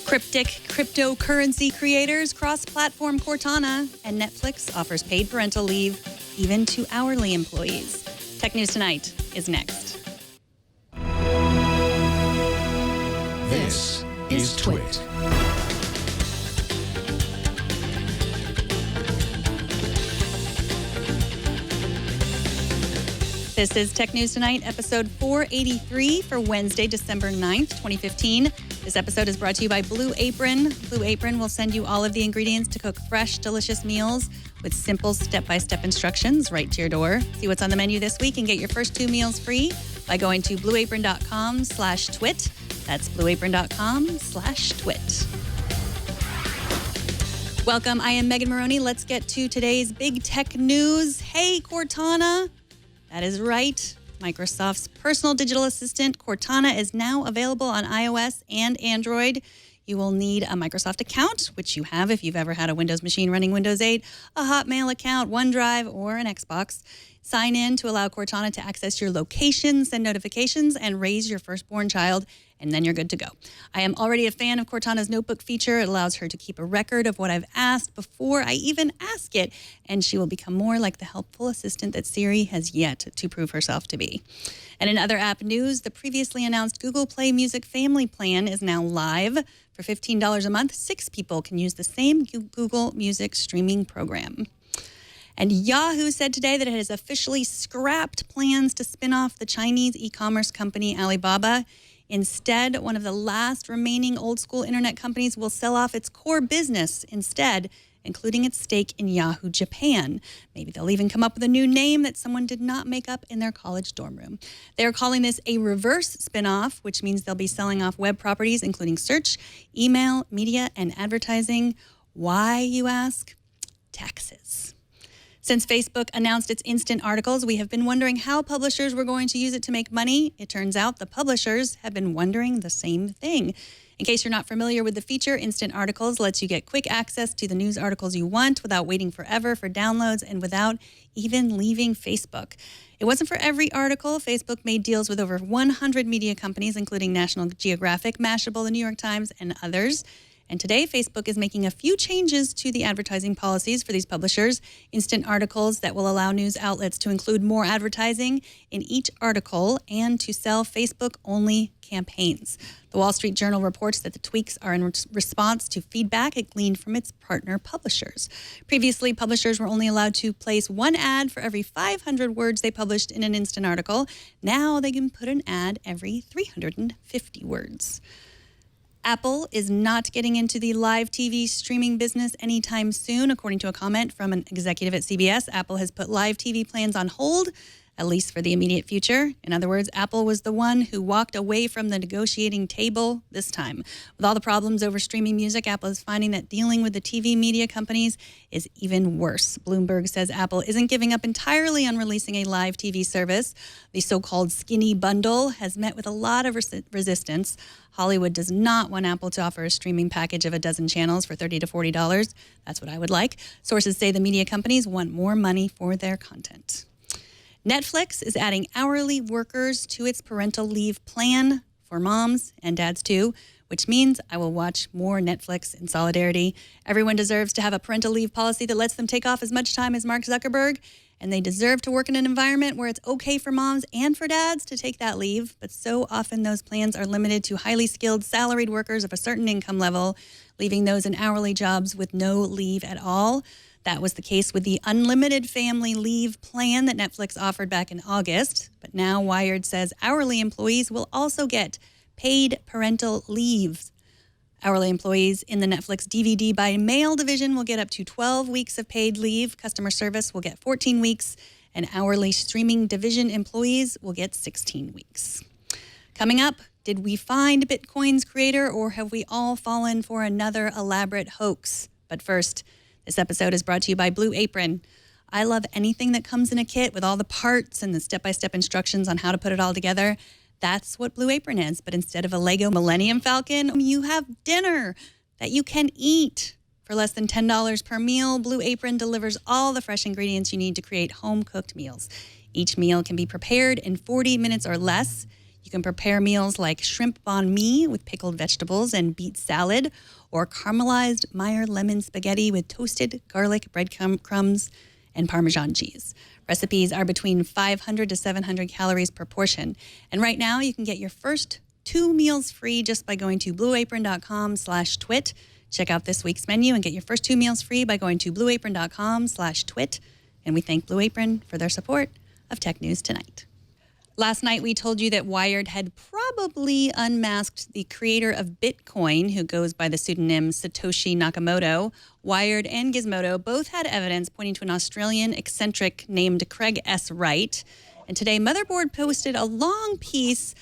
Cryptic Cryptocurrency Creators cross-platform Cortana, and Neflix offers paid parental leave even to hourly employees. Tech News Tonight is next. This is Twit. This is Tech News Tonight, episode 483 for Wednesday, December 9th, 2015. This episode is brought to you by Blue Apron. Blue Apron will send you all of the ingredients to cook fresh, delicious meals with simple step-by-step instructions right to your door. See what's on the menu this week and get your first 2 meals free by going to blueapron.com/twit. That's blueapron.com/twit. Welcome, I am Megan Maroney. Let's get to today's big tech news. Hey, Cortana. That is right. Microsoft's personal digital assistant, Cortana, is now available on iOS and Android. You will need a Microsoft account, which you have if you've ever had a Windows machine running Windows 8, a Hotmail account, OneDrive, or an Xbox. Sign in to allow Cortana to access your location, send notifications, and raise your firstborn child, and then you're good to go. I am already a fan of Cortana's notebook feature. It allows her to keep a record of what I've asked before I even ask it, and she will become more like the helpful assistant that Siri has yet to prove herself to be. And in other app news, the previously announced Google Play Music Family Plan is now live. For $15 a month, 6 people can use the same Google Music streaming program. And Yahoo said today that it has officially scrapped plans to spin off the Chinese e-commerce company Alibaba. Instead, one of the last remaining old-school internet companies will sell off its core business instead, including its stake in Yahoo Japan. Maybe they'll even come up with a new name that someone did not make up in their college dorm room. They're calling this a reverse spinoff, which means they'll be selling off web properties, including search, email, media, and advertising. Why, you ask? Taxes. Since Facebook announced its instant articles, we have been wondering how publishers were going to use it to make money. It turns out the publishers have been wondering the same thing. In case you're not familiar with the feature, Instant Articles lets you get quick access to the news articles you want without waiting forever for downloads and without even leaving Facebook. It wasn't for every article. Facebook made deals with over 100 media companies, including National Geographic, Mashable, the New York Times, and others. And today, Facebook is making a few changes to the advertising policies for these publishers. Instant Articles that will allow news outlets to include more advertising in each article and to sell Facebook-only campaigns. The Wall Street Journal reports that the tweaks are in response to feedback it gleaned from its partner publishers. Previously, publishers were only allowed to place 1 ad for every 500 words they published in an instant article. Now they can put an ad every 350 words. Apple is not getting into the live TV streaming business anytime soon. According to a comment from an executive at CBS, Apple has put live TV plans on hold, at least for the immediate future. In other words, Apple was the one who walked away from the negotiating table this time. With all the problems over streaming music, Apple is finding that dealing with the TV media companies is even worse. Bloomberg says Apple isn't giving up entirely on releasing a live TV service. The so-called skinny bundle has met with a lot of resistance. Hollywood does not want Apple to offer a streaming package of a dozen channels for $30 to $40. That's what I would like. Sources say the media companies want more money for their content. Netflix is adding hourly workers to its parental leave plan for moms and dads too, which means I will watch more Netflix in solidarity. Everyone deserves to have a parental leave policy that lets them take off as much time as Mark Zuckerberg, and they deserve to work in an environment where it's okay for moms and for dads to take that leave. But so often those plans are limited to highly skilled salaried workers of a certain income level, leaving those in hourly jobs with no leave at all. That was the case with the unlimited family leave plan that Netflix offered back in August. But now Wired says hourly employees will also get paid parental leave. Hourly employees in the Netflix DVD by mail division will get up to 12 weeks of paid leave. Customer service will get 14 weeks. And hourly streaming division employees will get 16 weeks. Coming up, did we find Bitcoin's creator, or have we all fallen for another elaborate hoax? But first, this episode is brought to you by Blue Apron. I love anything that comes in a kit with all the parts and the step-by-step instructions on how to put it all together. That's what Blue Apron is. But instead of a Lego Millennium Falcon, you have dinner that you can eat. For less than $10 per meal, Blue Apron delivers all the fresh ingredients you need to create home-cooked meals. Each meal can be prepared in 40 minutes or less. You can prepare meals like shrimp banh mi with pickled vegetables and beet salad, or caramelized Meyer lemon spaghetti with toasted garlic, breadcrumbs, and Parmesan cheese. Recipes are between 500 to 700 calories per portion. And right now, you can get your first 2 meals free just by going to blueapron.com/twit. Check out this week's menu and get your first 2 meals free by going to blueapron.com/twit. And we thank Blue Apron for their support of Tech News Tonight. Last night, we told you that Wired had probably unmasked the creator of Bitcoin, who goes by the pseudonym Satoshi Nakamoto. Wired and Gizmodo both had evidence pointing to an Australian eccentric named Craig S. Wright. And today, Motherboard posted a long piece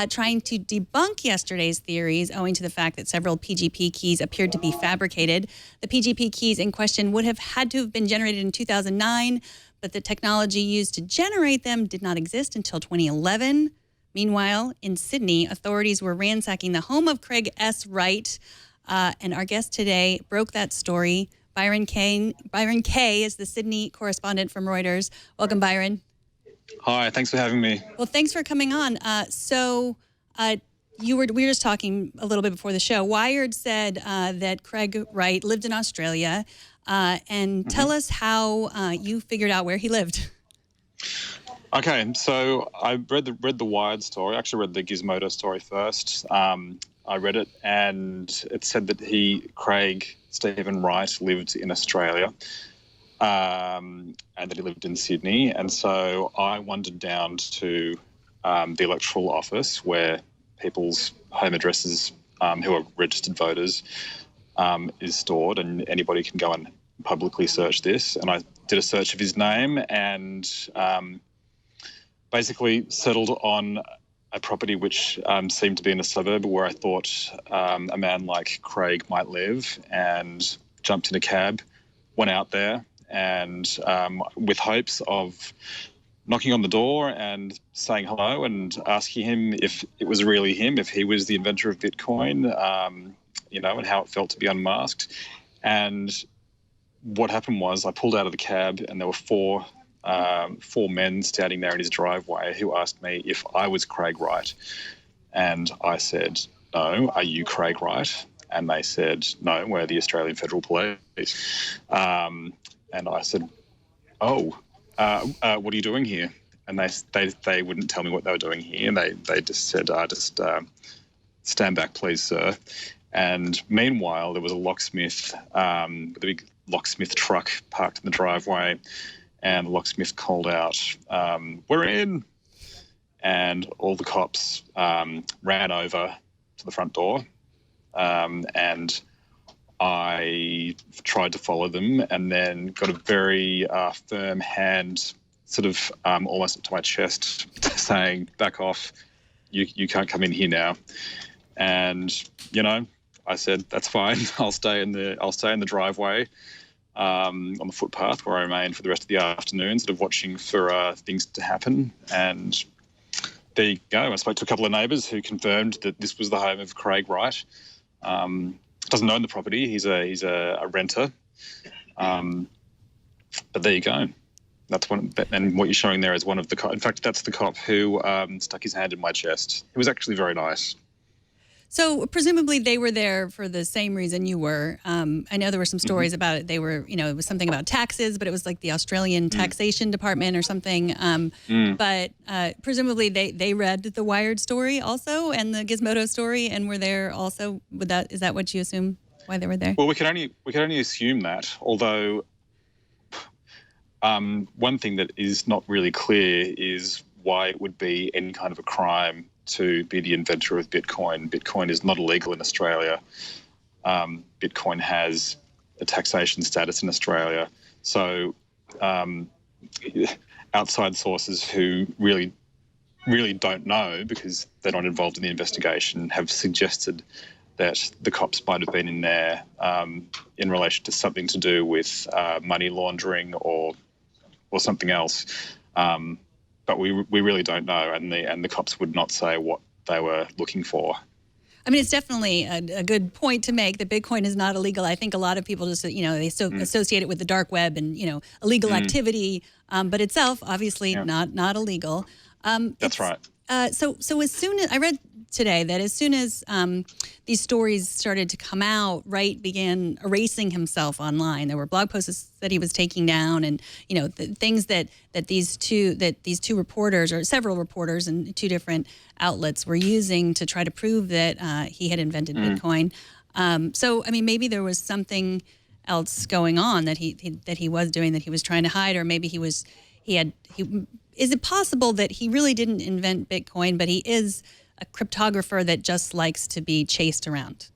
trying to debunk yesterday's theories, owing to the fact that several PGP keys appeared to be fabricated. The PGP keys in question would have had to have been generated in 2009, but the technology used to generate them did not exist until 2011. Meanwhile, in Sydney, authorities were ransacking the home of Craig S. Wright, and our guest today broke that story. Byron Kay is the Sydney correspondent from Reuters. Welcome, Byron. Hi, thanks for having me. Well, thanks for coming on. We were just talking a little bit before the show. Wired said that Craig Wright lived in Australia, and tell us how you figured out where he lived. Okay, so I read the Wired story. I actually read the Gizmodo story first. I read it, and it said that Craig Stephen Wright, lived in Australia. And that he lived in Sydney. And so I wandered down to the electoral office where people's home addresses who are registered voters is stored, and anybody can go and publicly search this. And I did a search of his name and basically settled on a property which seemed to be in a suburb where I thought a man like Craig might live, and jumped in a cab, went out there, and with hopes of knocking on the door and saying hello and asking him if it was really him, if he was the inventor of Bitcoin, and how it felt to be unmasked. And what happened was I pulled out of the cab, and there were four men standing there in his driveway who asked me if I was Craig Wright. And I said, no, are you Craig Wright? And they said, no, we're the Australian Federal Police. And I said, what are you doing here? And they wouldn't tell me what they were doing here. And they just said, stand back, please, sir. And meanwhile, there was a locksmith with a big locksmith truck parked in the driveway. And the locksmith called out, we're in. And all the cops ran over to the front door. And I tried to follow them, and then got a very firm hand, sort of almost up to my chest, saying, back off, you can't come in here now. And, I said, that's fine. I'll stay in the driveway on the footpath, where I remained for the rest of the afternoon, sort of watching for things to happen. And there you go. I spoke to a couple of neighbours who confirmed that this was the home of Craig Wright. Doesn't own the property. He's a renter. But there you go. That's one. And what you're showing there is one of the. In fact, that's the cop who stuck his hand in my chest. It was actually very nice. So presumably they were there for the same reason you were. I know there were some stories about it. They were, it was something about taxes, but it was like the Australian Taxation Department or something. But presumably they read the Wired story also, and the Gizmodo story, and were there also. Is that what you assume why they were there? Well, we can only assume that. Although one thing that is not really clear is why it would be any kind of a crime to be the inventor of Bitcoin. Bitcoin is not illegal in Australia. Bitcoin has a taxation status in Australia. So outside sources who really don't know, because they're not involved in the investigation, have suggested that the cops might have been in there in relation to something to do with money laundering or something else. But we really don't know, and the cops would not say what they were looking for. I mean, it's definitely a good point to make that Bitcoin is not illegal. I think a lot of people just, they associate it with the dark web and, illegal activity, but itself, obviously, not illegal. That's right. So as soon as I read today that as soon as these stories started to come out, Wright began erasing himself online. There were blog posts that he was taking down, and things that these two reporters, or several reporters in two different outlets, were using to try to prove that he had invented Bitcoin. So I mean, maybe there was something else going on that he was doing, that he was trying to hide, or maybe is it possible that he really didn't invent Bitcoin, but he is a cryptographer that just likes to be chased around?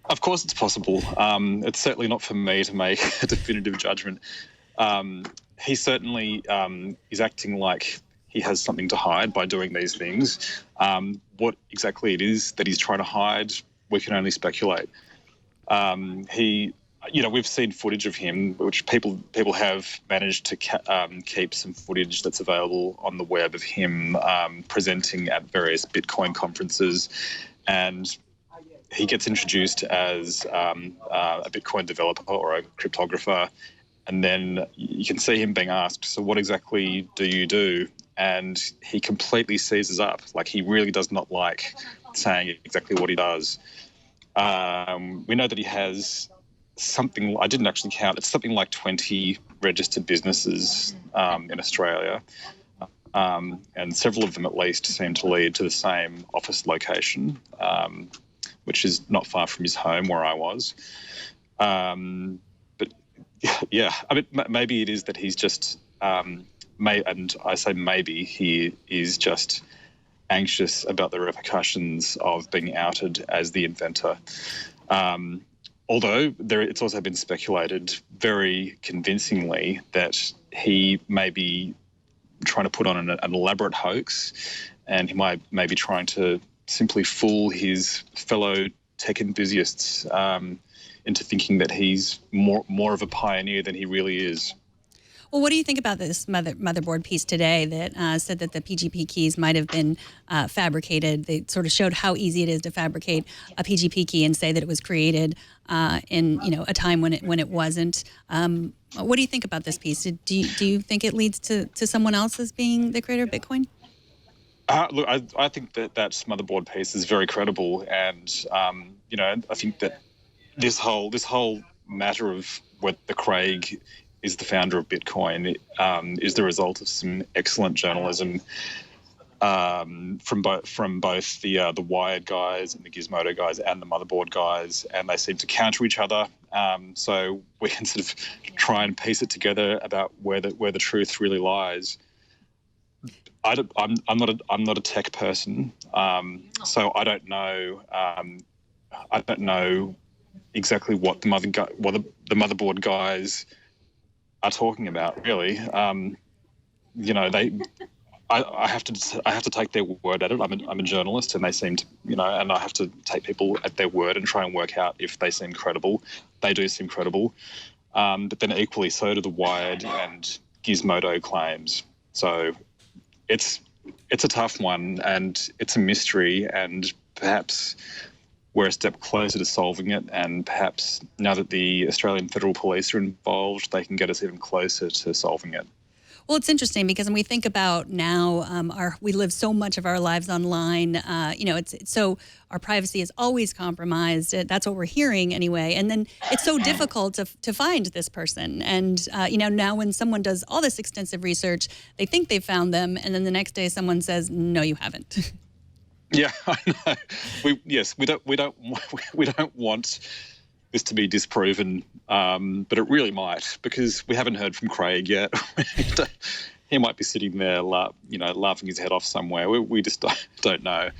Of course it's possible. It's certainly not for me to make a definitive judgment. He certainly is acting like he has something to hide by doing these things. What exactly it is that he's trying to hide, we can only speculate. We've seen footage of him, which people have managed to keep some footage that's available on the web of him presenting at various Bitcoin conferences, and he gets introduced as a Bitcoin developer or a cryptographer, and then you can see him being asked, so what exactly do you do? And he completely seizes up. Like, he really does not like saying exactly what he does. We know that he has something, I didn't actually count, it's something like 20 registered businesses in Australia, and several of them at least seem to lead to the same office location, which is not far from his home where I was. But yeah, I mean, maybe it is that he's just, and I say maybe, he is just anxious about the repercussions of being outed as the inventor. Although it's also been speculated very convincingly that he may be trying to put on an elaborate hoax, and he may be trying to simply fool his fellow tech enthusiasts into thinking that he's more of a pioneer than he really is. Well, what do you think about this motherboard piece today that said that the PGP keys might have been fabricated? They sort of showed how easy it is to fabricate a PGP key and say that it was created in a time when it wasn't. What do you think about this piece? Do you think it leads to someone else as being the creator of Bitcoin? Look, I think that motherboard piece is very credible, and I think that this whole matter of what the Craig is the founder of Bitcoin is the result of some excellent journalism from both the Wired guys and the Gizmodo guys and the Motherboard guys, and they seem to counter each other. So we can sort of try and piece it together about where the truth really lies. I'm not a tech person, so I don't know. I don't know exactly what the Motherboard guys are talking about, really. I have to take their word at it. I'm a journalist, and they seem to, and I have to take people at their word and try and work out if they seem credible. They do seem credible, but then equally so do the Wired and Gizmodo claims. So it's a tough one, and it's a mystery, and perhaps we're a step closer to solving it, and perhaps now that the Australian Federal Police are involved, they can get us even closer to solving it. Well, it's interesting because when we think about now, we live so much of our lives online. So our privacy is always compromised. That's what we're hearing anyway. And then it's so difficult to find this person. And now when someone does all this extensive research, they think they've found them, and then the next day someone says, "No, you haven't." Yeah, I know. We don't want this to be disproven, but it really might, because we haven't heard from Craig yet. He might be sitting there, laughing his head off somewhere. We just don't know.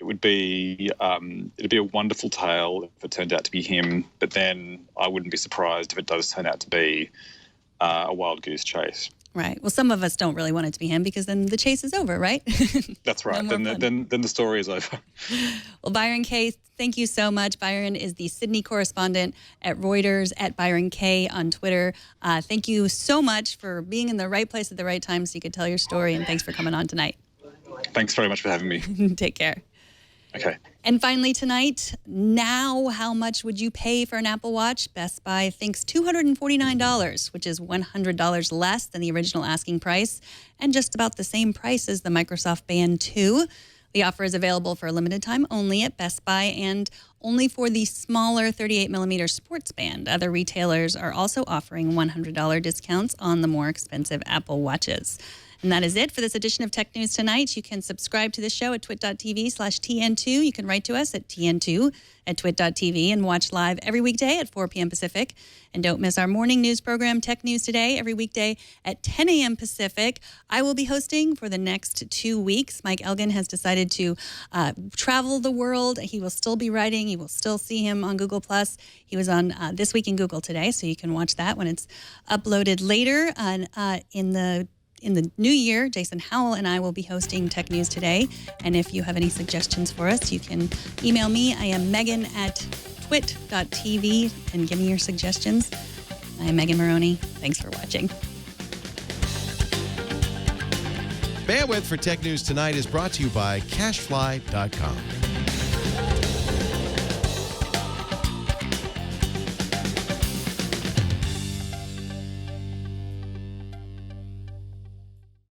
It'd be a wonderful tale if it turned out to be him, but then I wouldn't be surprised if it does turn out to be a wild goose chase. Right. Well, some of us don't really want it to be him, because then the chase is over, right? That's right. Then the story is over. Well, Byron Kaye, thank you so much. Byron is the Sydney correspondent at Reuters, at Byron Kaye on Twitter. Thank you so much for being in the right place at the right time so you could tell your story, and thanks for coming on tonight. Thanks very much for having me. Take care. Okay. And finally tonight, now how much would you pay for an Apple Watch? Best Buy thinks $249, which is $100 less than the original asking price and just about the same price as the Microsoft Band 2. The offer is available for a limited time only at Best Buy and only for the smaller 38mm sports band. Other retailers are also offering $100 discounts on the more expensive Apple Watches. And that is it for this edition of Tech News Tonight. You can subscribe to the show at twit.tv/TN2. You can write to us at TN2@twit.tv and watch live every weekday at 4 p.m. Pacific. And don't miss our morning news program, Tech News Today, every weekday at 10 a.m. Pacific. I will be hosting for the next 2 weeks. Mike Elgin has decided to travel the world. He will still be writing. You will still see him on Google+. He was on This Week in Google today, so you can watch that when it's uploaded later. In the new year, Jason Howell and I will be hosting Tech News Today. And if you have any suggestions for us, you can email me. I am megan@twit.tv and give me your suggestions. I am Megan Maroney. Thanks for watching. Bandwidth for Tech News Tonight is brought to you by Cashfly.com.